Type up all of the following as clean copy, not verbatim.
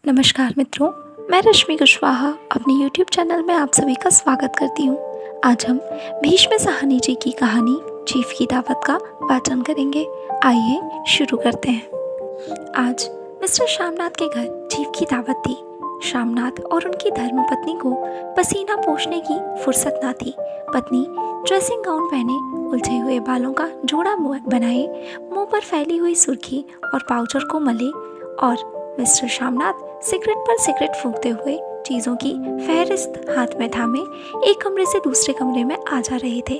नमस्कार मित्रों, मैं रश्मि कुशवाहा अपने YouTube चैनल में आप सभी का स्वागत करती हूँ। आज हम भीष्म साहनी जी की कहानी चीफ की दावत का वाचन करेंगे। आइए शुरू करते हैं। आज मिस्टर श्यामनाथ के घर चीफ की दावत थी। श्यामनाथ और उनकी धर्मपत्नी को पसीना पोंछने की फुर्सत ना थी। पत्नी ड्रेसिंग गाउन पहने, उलझे हुए बालों का जोड़ा बनाए, मुंह पर फैली हुई सुर्खी और पाउडर को मले, और मिस्टर श्यामनाथ सिगरेट पर सिगरेट फूंकते हुए चीज़ों की फहरिस्त हाथ में थामे एक कमरे से दूसरे कमरे में आ जा रहे थे।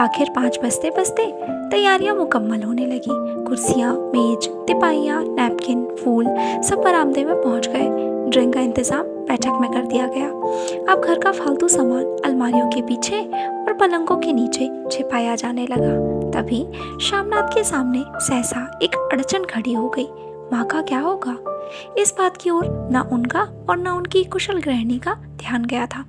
आखिर 5 बजते बजते तैयारियां मुकम्मल होने लगी। कुर्सियां, मेज, तिपाइयां, नैपकिन, फूल सब बरामदे में पहुंच गए। ड्रिंक का इंतजाम बैठक में कर दिया गया। अब घर का फालतू सामान अलमारियों के पीछे और पलंगों के नीचे छिपाया जाने लगा। तभी श्यामनाथ के सामने सहसा एक अड़चन खड़ी हो गई। माँ का क्या होगा? इस बात की ओर न उनका और न उनकी कुशल गृहिणी का ध्यान गया था।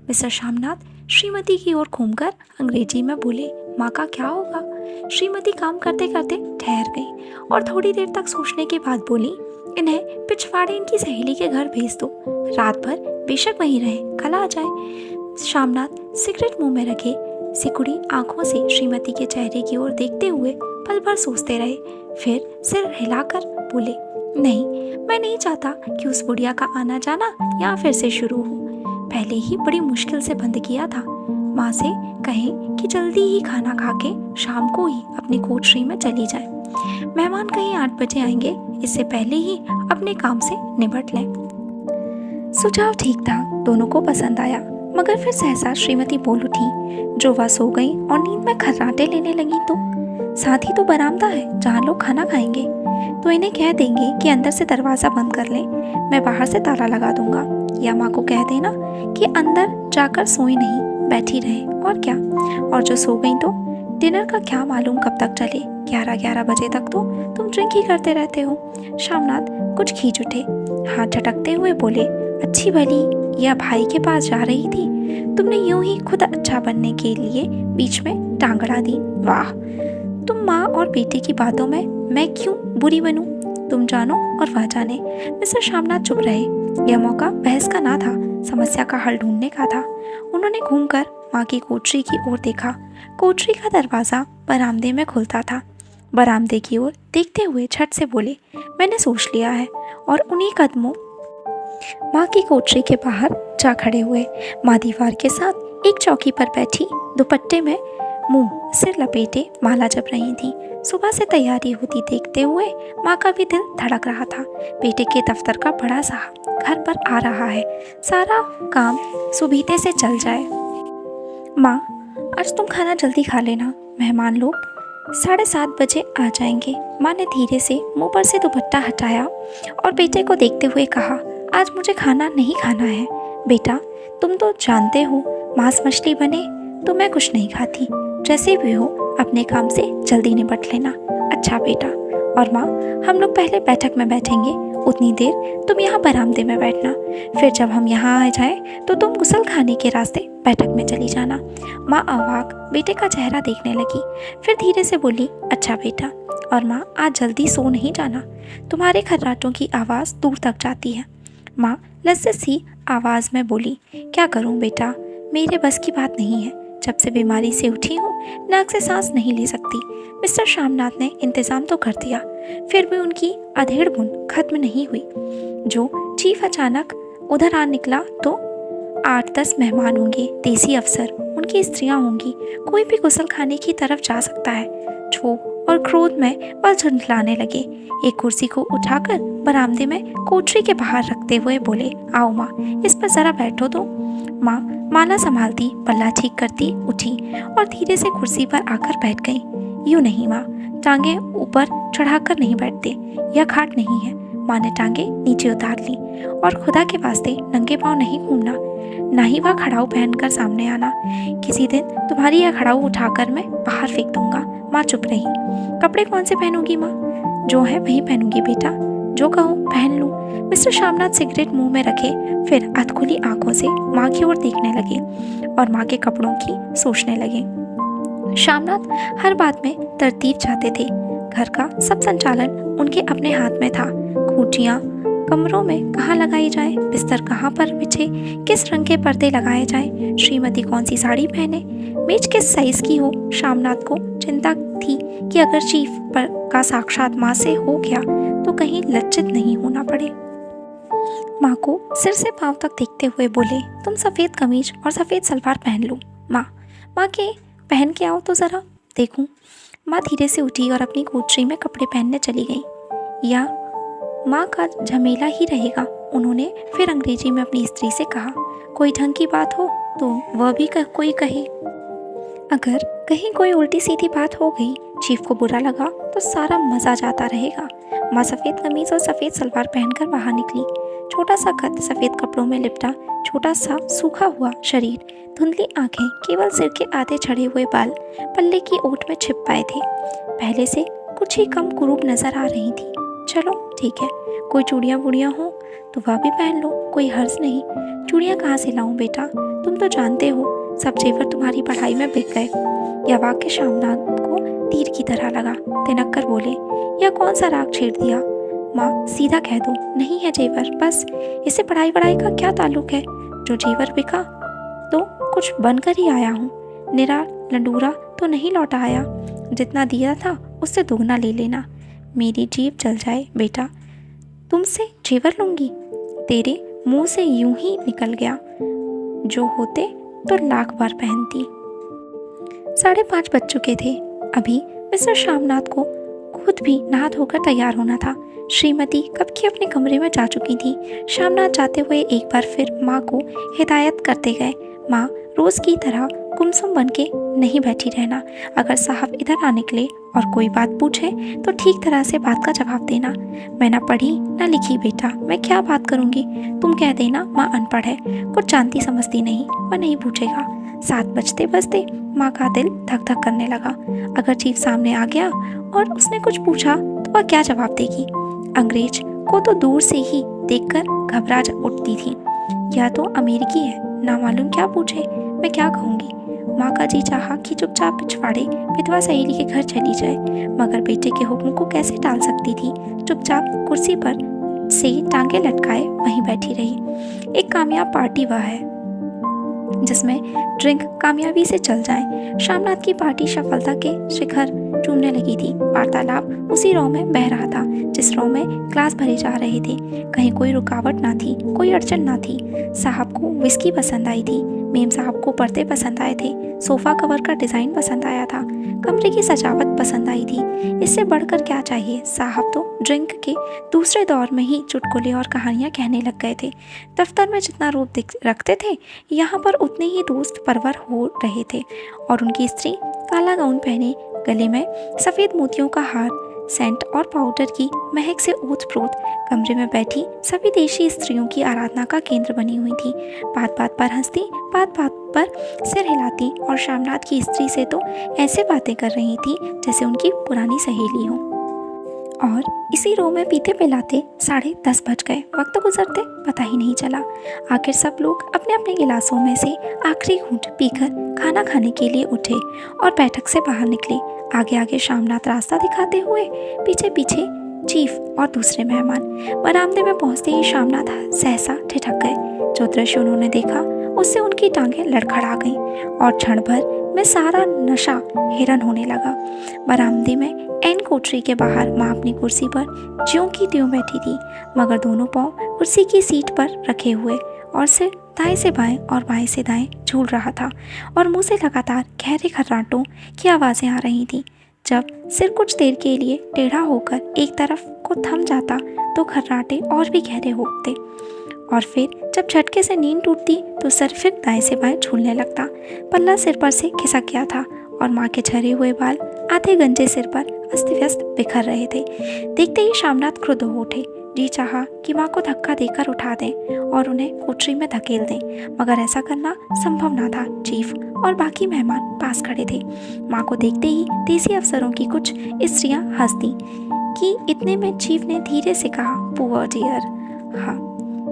मिस्टर श्यामनाथ श्रीमती की ओर घूमकर अंग्रेजी में बोले, माँ का क्या होगा? श्रीमती काम करते करते ठहर गई और थोड़ी देर तक सोचने के बाद बोली, इन्हें पिछवाड़े इनकी सहेली के घर भेज दो। रात भर बेशक वहीं रहे, कल आ जाए। श्यामनाथ सिगरेट मुंह में रखे सिकुड़ी आंखों से श्रीमती के चेहरे की ओर देखते हुए पल भर सोचते रहे। फिर सिर हिलाकर बोले, नहीं, मैं नहीं चाहता कि उस बुढ़िया का आना जाना यहाँ फिर से शुरू हो। पहले ही बड़ी मुश्किल से बंद किया था। माँ से कहें कि जल्दी ही खाना खा के शाम को ही अपनी कोठरी में चली जाए। मेहमान कहीं 8 बजे आएंगे, इससे पहले ही अपने काम से निपट लें। सुझाव ठीक था, दोनों को पसंद आया। मगर फिर सहसा श्रीमती बोल उठी, जो वह सो गई और नींद में खर्राटे लेने लगी तो साथ ही तो बरामदा है जहाँ लोग खाना खाएंगे, तो इन्हें कह देंगे कि अंदर से दरवाज़ा बंद कर लें, मैं बाहर से ताला लगा दूंगा। या माँ को कह देना कि अंदर जाकर सोए नहीं, बैठी रहें, और क्या। और जो सो गई तो डिनर का क्या मालूम कब तक चले, 11-11 बजे तक तो तुम ड्रिंक ही करते रहते हो। श्यामनाथ कुछ खींच उठे, हाथ झटकते हुए बोले, अच्छी भली यह भाई के पास जा रही थी, तुमने यूं ही खुद अच्छा बनने के लिए बीच में टांग अड़ा दी। वाह, तुम माँ और बेटे की बातों में मैं क्यों बुरी बनूं? तुम जानो और वह जाने। मिस्टर श्यामनाथ चुप रहे। यह मौका बहस का ना था, समस्या का हल ढूंढने का था। उन्होंने घूमकर माँ की कोठरी की ओर देखा। कोठरी का दरवाज़ा बरामदे में खुलता था। बरामदे की ओर देखते हुए झट से बोले, मैंने सोच लिया है, और उन्हीं कदमों माँ की कोठरी के बाहर जा खड़े हुए। माँ दीवार के साथ एक चौकी पर बैठी दुपट्टे में मुंह सिर लपेटे माला जप रही थी। सुबह से तैयारी होती देखते हुए माँ का भी दिल धड़क रहा था। बेटे के दफ्तर का बड़ा साहब घर पर आ रहा है, सारा काम सुबीते से चल जाए। माँ, आज तुम खाना जल्दी खा लेना, मेहमान लोग 7:30 बजे आ जाएंगे। माँ ने धीरे से मुंह पर से दुपट्टा हटाया और बेटे को देखते हुए कहा, आज मुझे खाना नहीं खाना है। बेटा, तुम तो जानते हो मांस मछली बने तो मैं कुछ नहीं खाती। जैसे भी हो अपने काम से जल्दी निपट लेना। अच्छा बेटा। और माँ, हम लोग पहले बैठक में बैठेंगे, उतनी देर तुम यहाँ बरामदे में बैठना। फिर जब हम यहाँ आ जाएं तो तुम गुसल खाने के रास्ते बैठक में चली जाना। माँ अवाक बेटे का चेहरा देखने लगी, फिर धीरे से बोली, अच्छा बेटा। और माँ, आज जल्दी सो नहीं जाना, तुम्हारे खर्राटों की आवाज़ दूर तक जाती है। माँ लज्जत सी आवाज़ में बोली, क्या करूँ बेटा, मेरे बस की बात नहीं है। जब से बीमारी से उठी हूँ नाक से सांस नहीं ले सकती। मिस्टर श्यामनाथ ने इंतज़ाम तो कर दिया, फिर भी उनकी अधेड़ बुन खत्म नहीं हुई। जो चीफ अचानक उधर आ निकला तो 8-10 मेहमान होंगे, देसी अफसर, उनकी स्त्रियां होंगी, कोई भी गुसल खाने की तरफ जा सकता है। क्षोभ और क्रोध में वह झुंझलाने लगे। एक कुर्सी को उठाकर बरामदे में कोठरी के बाहर रखते हुए बोले, आओ माँ, इस पर जरा बैठो तो। माँ माला संभालती, पल्ला ठीक करती उठी और धीरे से कुर्सी पर आकर बैठ गई। यूँ नहीं माँ, टांगे ऊपर चढ़ाकर नहीं बैठते, यह खाट नहीं है। माँ ने टांगे नीचे उतार ली, और खुदा के वास्ते नंगे पाँव नहीं घूमना, ना ही वह खड़ाऊ पहनकर सामने आना। किसी दिन तुम्हारी यह खड़ाऊ उठाकर मैं बाहर फेंक दूंगा। माँ चुप रही। कपड़े कौन से पहनूंगी माँ? जो है वही पहनूंगी बेटा, जो कहो पहन लूँ। मिस्टर श्यामनाथ सिगरेट मुंह में रखे, फिर अधखुली आंखों से माँ की ओर देखने लगे और माँ के कपड़ों की सोचने लगे। श्यामनाथ हर बात में तरतीब चाहते थे। घर का सब संचालन उनके अपने हाथ में था। खूंटियाँ कमरों में कहाँ लगाई जाए, बिस्तर कहाँ पर बिछे, किस रंग के पर्दे लगाए जाए, श्रीमती कौन सी साड़ी पहने, मेज किस साइज की हो। शामनाथ को चिंता थी कि अगर चीफ पर का साक्षात माँ से हो गया तो कहीं लज्जित नहीं होना पड़े। माँ को सिर से पांव तक देखते हुए बोले, तुम सफ़ेद कमीज और सफ़ेद सलवार पहन लो। माँ के पहन के आओ तो ज़रा देखूं। माँ धीरे से उठी और अपनी कोठरी में कपड़े पहनने चली गई। या माँ का झमेला ही रहेगा, उन्होंने फिर अंग्रेजी में अपनी स्त्री से कहा। कोई ढंग की बात हो तो वह भी कोई कहे, अगर कहीं कोई उल्टी सीधी बात हो गई, चीफ को बुरा लगा तो सारा मज़ा जाता रहेगा। माँ सफ़ेद कमीज और सफ़ेद सलवार पहनकर बाहर निकली। छोटा सा कद, सफ़ेद कपड़ों में लिपटा छोटा सा सूखा हुआ शरीर, धुंधली आंखें, केवल सिर के आधे झड़े हुए बाल पल्ले की ओट में छिप पाए थे। पहले से कुछ ही कम कुरूप नजर आ रही थी। चलो ठीक है, कोई चूड़ियाँ वूड़ियाँ हो तो वह भी पहन लो, कोई हर्ज नहीं। चूड़ियाँ कहाँ से लाऊं बेटा, तुम तो जानते हो सब जेवर तुम्हारी पढ़ाई में बिक गए। यह वाक्य शामनाथ को तीर की तरह लगा। तिनक कर बोले, यह कौन सा राग छेड़ दिया। माँ सीधा कह दो, नहीं है जेवर, बस इसे पढ़ाई वढ़ाई का क्या ताल्लुक है। जो जेवर बिका तो कुछ बनकर ही आया हूँ, निरा लंडूरा तो नहीं लौटा आया। जितना दिया था उससे दोगुना ले लेना। मेरी जीभ जल जाए बेटा, तुमसे जेवर लूँगी। तेरे मुंह से यूं ही निकल गया, जो होते तो लाख बार पहनती। 5:30 बज चुके थे। अभी मिस्टर शामनाथ को खुद भी नहा धोकर तैयार होना था। श्रीमती कब की अपने कमरे में जा चुकी थी। शामनाथ जाते हुए एक बार फिर माँ को हिदायत करते गए, माँ रोज़ की तरह गुमसुम बन के नहीं बैठी रहना। अगर साहब इधर आ निकले और कोई बात पूछे तो ठीक तरह से बात का जवाब देना। मैं ना पढ़ी ना लिखी बेटा, मैं क्या बात करूँगी। तुम कह देना माँ अनपढ़ है, कुछ जानती समझती नहीं, वह नहीं पूछेगा। 7 बजते बजते माँ का दिल धक धक करने लगा। अगर चीफ सामने आ गया और उसने कुछ पूछा तो वह क्या जवाब देगी। अंग्रेज को तो दूर से ही देखकर घबरा उठती थी। या तो अमेरिकी है, ना मालूम क्या पूछे, मैं क्या कहूँगी। माँ का जी चाहा कि चुपचाप पिछवाड़े विधवा सहेली के घर चली जाए, मगर बेटे के हुक्म को कैसे टाल सकती थी। चुपचाप कुर्सी पर से टांगे लटकाए वहीं बैठी रही। एक कामयाब पार्टी वह है जिसमें ड्रिंक कामयाबी से चल जाए। शामनाथ की पार्टी सफलता के शिखर चूमने लगी थी। वार्तालाप उसी रो में बह रहा था जिस रो में ग्लास भरे जा रहे थे। कहीं कोई रुकावट ना थी, कोई अड़चन ना थी। साहब को विस्की पसंद आई थी, मेम साहब को पर्दे पसंद आए थे, सोफ़ा कवर का डिज़ाइन पसंद आया था, कमरे की सजावट पसंद आई थी। इससे बढ़कर क्या चाहिए। साहब तो ड्रिंक के दूसरे दौर में ही चुटकुले और कहानियाँ कहने लग गए थे। दफ्तर में जितना रूप रखते थे, यहाँ पर उतने ही दोस्त परवर हो रहे थे। और उनकी स्त्री काला गाउन पहने, गले में सफ़ेद मोतियों का हार, सेंट और पाउडर की महक से ओत-प्रोत कमरे में बैठी सभी देशी स्त्रियों की आराधना का केंद्र बनी हुई थी। बात बात पर हंसती, बात बात पर सिर हिलाती और शामनाथ की स्त्री से तो ऐसे बातें कर रही थी जैसे उनकी पुरानी सहेली हो। और इसी रो में पीते पिलाते 10:30 बज गए। वक्त गुजरते पता ही नहीं चला। आखिर सब लोग अपने अपने गिलासों में से आखिरी घूंट पीकर खाना खाने के लिए उठे और बैठक से बाहर निकले। आगे आगे शामनाथ रास्ता दिखाते हुए, पीछे पीछे चीफ और दूसरे मेहमान। बरामदे में पहुंचते ही शामनाथ सहसा ठिठक गए। जो दृश्य उन्होंने देखा उससे उनकी टांगें लड़खड़ा गईं और क्षण भर में सारा नशा हिरन होने लगा। बरामदे में एन कोठरी के बाहर माँ अपनी कुर्सी पर ज्यों की त्यों बैठी थी, मगर दोनों पाँव कुर्सी की सीट पर रखे हुए और सिर दाएं से बाएं और बाएं से दाएं झूल रहा था और मुंह से लगातार गहरे खर्राटों की आवाज़ें आ रही थीं। जब सिर कुछ देर के लिए टेढ़ा होकर एक तरफ को थम जाता तो खर्राटे और भी गहरे होते और फिर जब झटके से नींद टूटती तो सर फिर दाएं से बाएं झूलने लगता। पल्ला सिर पर से खिसक गया था और माँ के झरे हुए बाल आधे गंजे सिर पर अस्त व्यस्त बिखर रहे थे। देखते ही शामनाथ क्रुद्ध हो उठे। जी चाहा कि माँ को धक्का देकर उठा दें और उन्हें कोठरी में धकेल दें, मगर ऐसा करना संभव ना था। चीफ और बाकी मेहमान पास खड़े थे। माँ को देखते ही देसी अफसरों की कुछ स्त्रियां हंस दी कि इतने में चीफ ने धीरे से कहा, पुअर डियर। हाँ,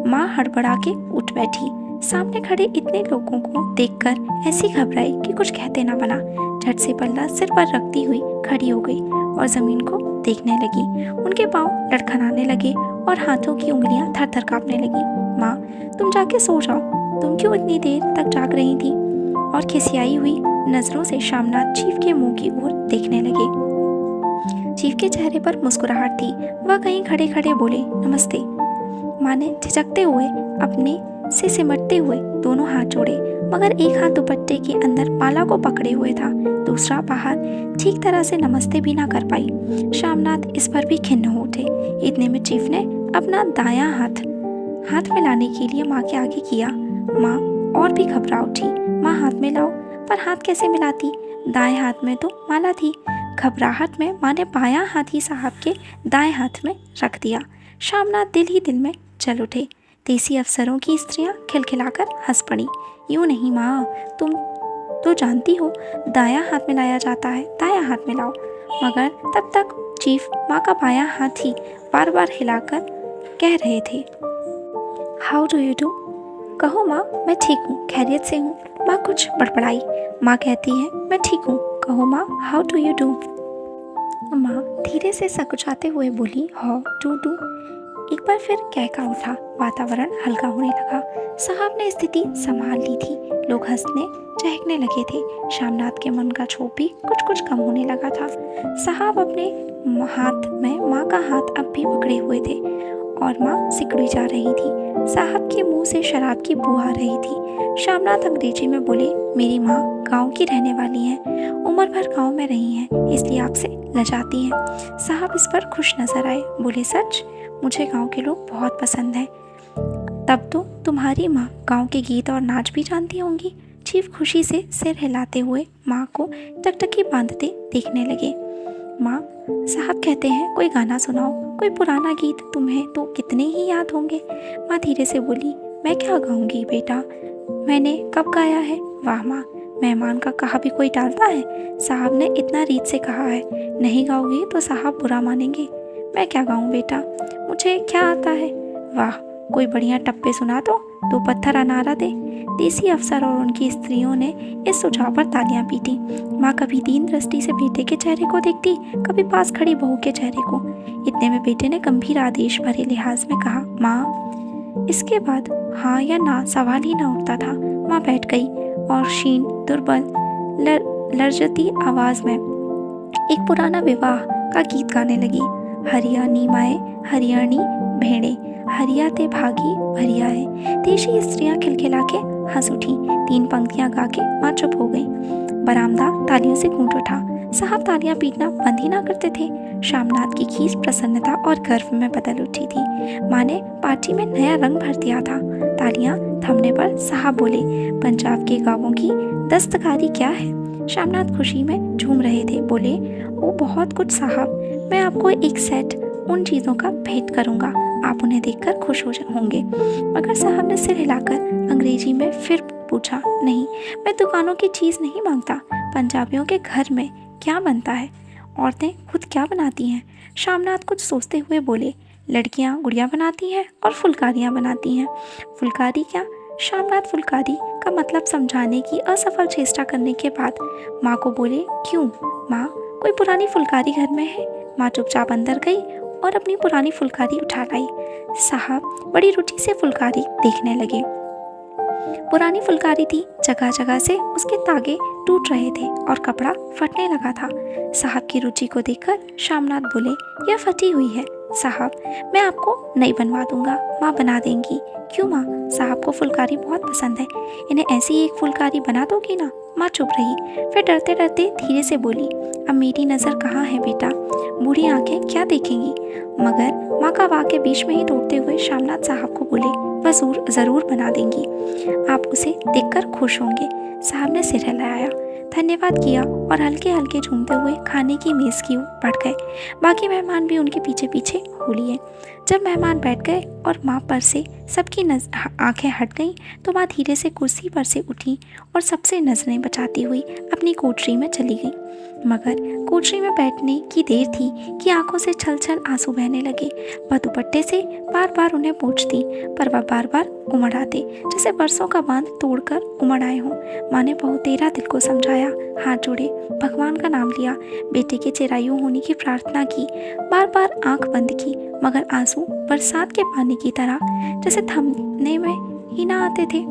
माँ हड़बड़ा के उठ बैठी। सामने खड़े इतने लोगों को देखकर ऐसी घबराई कि कुछ कहते ना बना। झट से पल्ला सिर पर रखती हुई खड़ी हो गई और जमीन को देखने लगी। उनके पांव लड़खड़ाने लगे और हाथों की उंगलियां थर थर कांपने लगी। माँ, तुम जाके सो जाओ, तुम क्यों इतनी देर तक जाग रही थी? और खिसियाई हुई नजरों से शामनाथ चीफ के मुंह की ओर देखने लगे। चीफ के चेहरे पर मुस्कुराहट थी। वह कहीं खड़े खड़े बोले, नमस्ते। माँ ने झिझकते हुए अपने से सिमटते हुए दोनों हाथ जोड़े, मगर एक हाथ दुपट्टे के अंदर माला को पकड़े हुए था, दूसरा बाहर। ठीक तरह से नमस्ते भी ना कर पाई। शामनाथ इस पर भी खिन्न हो उठे। इतने में चीफ ने अपना दायां हाथ मिलाने के लिए माँ के आगे किया। माँ और भी घबरा उठी। माँ, हाथ मिलाओ। पर हाथ कैसे मिलाती? दाएं हाथ में तो माला थी। घबराहट में माँ ने बायां हाथ ही साहब के दाएं हाथ में रख दिया। शामनाथ दिल ही दिल में जल उठे। देसी अफसरों की स्त्रियां खिलखिलाकर हंस पड़ी। यूं नहीं माँ, तुम तो जानती हो दायां हाथ मिलाया जाता है, दायां हाथ मिलाओ। मगर तब तक चीफ माँ का बायां हाथ ही बार बार हिलाकर कह रहे थे, हाउ डू यू डू? कहो माँ, मैं ठीक हूँ, खैरियत से हूँ। माँ कुछ बड़बड़ाई। माँ कहती है, मैं ठीक हूँ। कहो माँ, हाउ डू यू डू? माँ धीरे से सकुचाते हुए बोली, हाउ डू डू। एक बार फिर कहका उठा। वातावरण हल्का होने लगा। साहब ने स्थिति संभाल ली थी। लोग हंसने चहकने लगे थे। शामनाथ के मन का क्षोभ भी कुछ कुछ कम होने लगा था। साहब अपने हाथ में माँ का हाथ अब भी पकड़े हुए थे और माँ सिकुड़ी जा रही थी। साहब के मुंह से शराब की बू आ रही थी। शामनाथ अंग्रेजी में बोले, मेरी माँ गांव की रहने वाली हैं, उम्र भर गांव में रही हैं, इसलिए आपसे लजाती हैं। साहब इस पर खुश नजर आए। बोले, सच? मुझे गांव के लोग बहुत पसंद हैं। तब तो तुम्हारी माँ गांव के गीत और नाच भी जानती होंगी। चीफ खुशी से सिर हिलाते हुए माँ को टकटकी बांधते देखने लगे। माँ, साहब कहते हैं कोई गाना सुनाओ, कोई पुराना गीत, तुम्हें तो कितने ही याद होंगे। माँ धीरे से बोली, मैं क्या गाऊंगी बेटा, मैंने कब गाया है? वाह माँ, मेहमान का कहा भी कोई टालता है? साहब ने इतना रीत से कहा है, नहीं गाओगी तो साहब बुरा मानेंगे। मैं क्या गाऊं बेटा, मुझे क्या आता है? वाह, कोई बढ़िया टप्पे सुना दो पत्थर अनारा दे। देसी अफसर और उनकी स्त्रियों ने इस सुझाव पर तालियां पीटी। माँ कभी दीन दृष्टि से बेटे के चेहरे को देखती, कभी पास खड़ी बहू के चेहरे को। इतने में बेटे ने गंभीर आदेश भरे लिहाज में कहा, माँ। इसके बाद हाँ या ना सवाल ही ना उठता था। माँ बैठ गई और क्षीण दुर्बल लर्जती आवाज में एक पुराना विवाह का गीत गाने लगी। हरियाणी माए हरियाणी भेड़े, हरियाते भागी भरियाए। देशी स्त्रियां खिलखिला के हंस उठी। 3 पंक्तियां गा के माँ चुप हो गई। बरामदा तालियों से गूंज उठा। साहब तालियां पीटना बंद ही ना करते थे। शामनाथ की खींच प्रसन्नता और गर्व में बदल उठी थी। माँ ने पार्टी में नया रंग भर दिया था। तालियां थमने पर साहब बोले, पंजाब के गांवों की दस्तकारी क्या है? शामनाथ खुशी में झूम रहे थे। बोले, वो बहुत कुछ साहब, मैं आपको एक सेट उन चीज़ों का भेंट करूंगा, आप उन्हें देखकर खुश होंगे। मगर साहब ने सिर हिलाकर अंग्रेजी में फिर पूछा, नहीं, मैं दुकानों की चीज़ नहीं मांगता। पंजाबियों के घर में क्या बनता है? औरतें खुद क्या बनाती हैं? शामनाथ कुछ सोचते हुए बोले, लड़कियां गुड़िया बनाती हैं और फुलकारियां बनाती हैं। फुलकारी क्या? शामनाथ फुलकारी का मतलब समझाने की असफल चेष्टा करने के बाद माँ को बोले, क्यों माँ, कोई पुरानी फुलकारी घर में है? माँ चुपचाप अंदर गई और अपनी पुरानी फुलकारी उठा लाई। साहब बड़ी रुचि से फुलकारी देखने लगे। पुरानी फुलकारी थी, जगह जगह से उसके तागे टूट रहे थे और कपड़ा फटने लगा था। साहब की रुचि को देखकर शामनाथ बोले, यह फटी हुई है साहब, मैं आपको नई बनवा दूंगा। माँ बना देंगी। क्यों माँ, साहब को फुलकारी बहुत पसंद है, इन्हें ऐसी एक फुलकारी बना दोगी ना? माँ चुप रही, फिर डरते डरते धीरे से बोली, अब मेरी नज़र कहाँ है बेटा, बूढ़ी आंखें क्या देखेंगी? मगर माँ का वाक्य बीच में ही तोड़ते हुए शामनाथ साहब को बोले, वह ज़रूर बना देंगी, आप उसे देखकर खुश होंगे। साहब ने सिर हिलाया, धन्यवाद किया और हल्के हल्के झूमते हुए खाने की मेज़ की ओर बढ़ गए। बाकी मेहमान भी उनके पीछे पीछे हो लिए। जब मेहमान बैठ गए और माँ पर से सबकी आंखें हट गईं, तो माँ धीरे से कुर्सी पर से उठी और सबसे नजरें बचाती हुई अपनी कोठरी में चली गई। मगर कोठरी में बैठने की देर थी कि आंखों से छल छल आंसू बहने लगे। वह दुपट्टे से बार बार उन्हें पोंछती, पर वह बार बार उमड़ आते, जैसे बरसों का बांध तोड़कर उमड़ आए हों। माँ ने बहुत तेरा दिल को समझाया, हाथ जोड़े, भगवान का नाम लिया, बेटे के चिरायु होने की प्रार्थना की, बार बार आंख बंद की, मगर आंसू बरसात के पानी की तरह जैसे थमने में ही ना आते थे।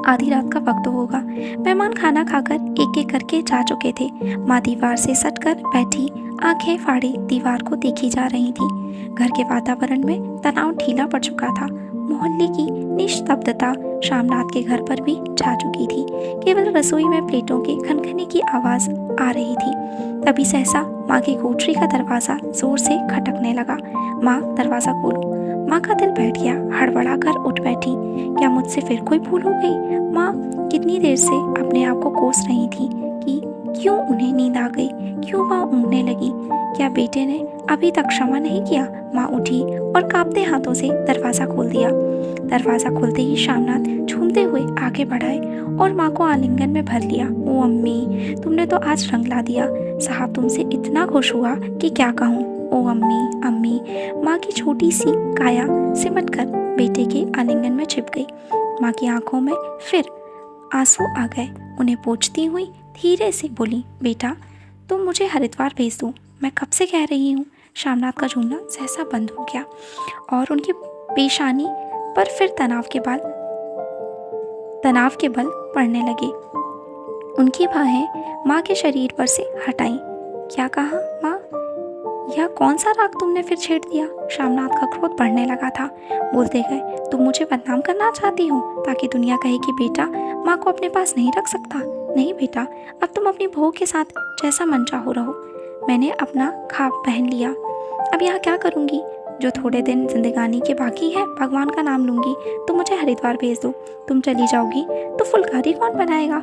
आधी रात का वक्त होगा। मेहमान खाना खाकर एक एक करके जा चुके थे। माँ दीवार से सटकर बैठी, आंखें फाड़े दीवार को देखी जा रही थी। घर के वातावरण में तनाव ढीला पड़ चुका था। मोहल्ले की निस्तब्धता शामनाथ के घर पर भी छा चुकी थी। केवल रसोई में प्लेटों के खनखने की आवाज आ रही थी। तभी सहसा माँ की कोठरी का दरवाजा जोर से खटकने लगा। माँ, दरवाजा खोलो। माँ का दिल बैठ गया, हड़बड़ा कर उठ बैठी। क्या मुझसे फिर कोई भूल हो गई? माँ कितनी देर से अपने आप को कोस रही थी कि क्यों उन्हें नींद आ गई, क्यों वह ऊँघने लगी। क्या बेटे ने अभी तक क्षमा नहीं किया? माँ उठी और कांपते हाथों से दरवाज़ा खोल दिया। दरवाज़ा खोलते ही शामनाथ झूमते हुए आगे बढ़ाए और माँ को आलिंगन में भर लिया। ओ अम्मी, तुमने तो आज रंग ला दिया। साहब तुमसे इतना खुश हुआ कि क्या कहूँ। ओ अम्मी, अम्मी। माँ की छोटी सी काया सिमट कर बेटे के आलिंगन में छिप गई। माँ की आंखों में फिर आंसू आ गए। उन्हें पोंछती हुई धीरे से बोली, बेटा तुम मुझे हरिद्वार भेज दो, मैं कब से कह रही हूँ। शामनाथ का झूमना सहसा बंद हो गया और उनकी पेशानी पर फिर तनाव के बल पड़ने लगे। उनकी बाहें माँ के शरीर पर से हटाई। क्या कहा माँ? यह कौन सा राग तुमने फिर छेड़ दिया? शामनाथ का क्रोध बढ़ने लगा था। बोलते गए, तुम मुझे बदनाम करना चाहती हो ताकि दुनिया कहे कि बेटा माँ को अपने पास नहीं रख सकता। नहीं बेटा, अब तुम अपनी बहू के साथ जैसा मन चाहो रहो। मैंने अपना ख्वाब पहन लिया। अब यहाँ क्या करूँगी? जो थोड़े दिन जिंदगानी के बाकी है, भगवान का नाम लूँगी। तुम मुझे हरिद्वार भेज दो। तुम चली जाओगी तो फुलकारी कौन बनाएगा?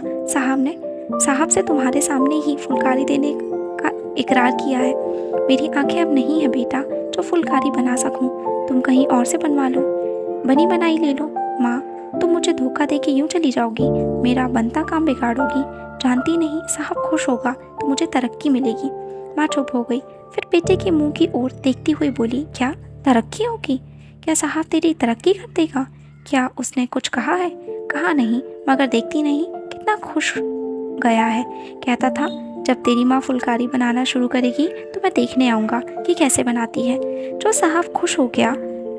साहब से तुम्हारे सामने ही फुलकारी देने का इकरार किया है। मेरी आंखें अब नहीं है बेटा जो फुलकारी बना सकूं। तुम कहीं और से बनवा लो, बनी बनाई ले लो। माँ, तुम मुझे धोखा दे के यूं चली जाओगी, मेरा बनता काम बिगाड़ोगी। जानती नहीं, साहब खुश होगा तो मुझे तरक्की मिलेगी। माँ चुप हो गई, फिर बेटे के मुंह की ओर देखती हुई बोली, क्या तरक्की होगी? क्या साहब तेरी तरक्की कर देगा? क्या उसने कुछ कहा है? कहा नहीं, मगर देखती नहीं कितना खुश गया है। कहता था जब तेरी माँ फुलकारी बनाना शुरू करेगी तो मैं देखने आऊँगा कि कैसे बनाती है। जो साहब खुश हो गया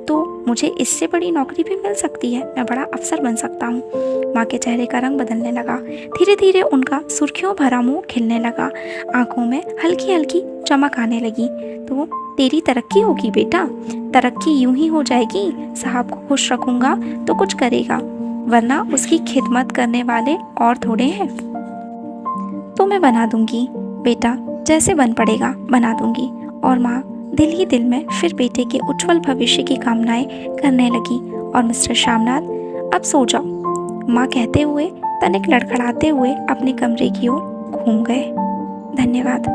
तो मुझे इससे बड़ी नौकरी भी मिल सकती है। मैं बड़ा अफसर बन सकता हूँ। माँ के चेहरे का रंग बदलने लगा। धीरे धीरे उनका सुर्खियों भरा मुंह खिलने लगा। आंखों में हल्की हल्की चमक आने लगी। तो तेरी तरक्की होगी बेटा, तरक्की यूं ही हो जाएगी। साहब को खुश रखूंगा तो कुछ करेगा, वरना उसकी खिदमत करने वाले और थोड़े हैं। तो मैं बना दूंगी बेटा, जैसे बन पड़ेगा बना दूंगी। और माँ दिल ही दिल में फिर बेटे के उज्जवल भविष्य की कामनाएं करने लगी। और मिस्टर शामनाथ, अब सो जाओ, माँ कहते हुए तनिक लड़खड़ाते हुए अपने कमरे की ओर घूम गए। धन्यवाद।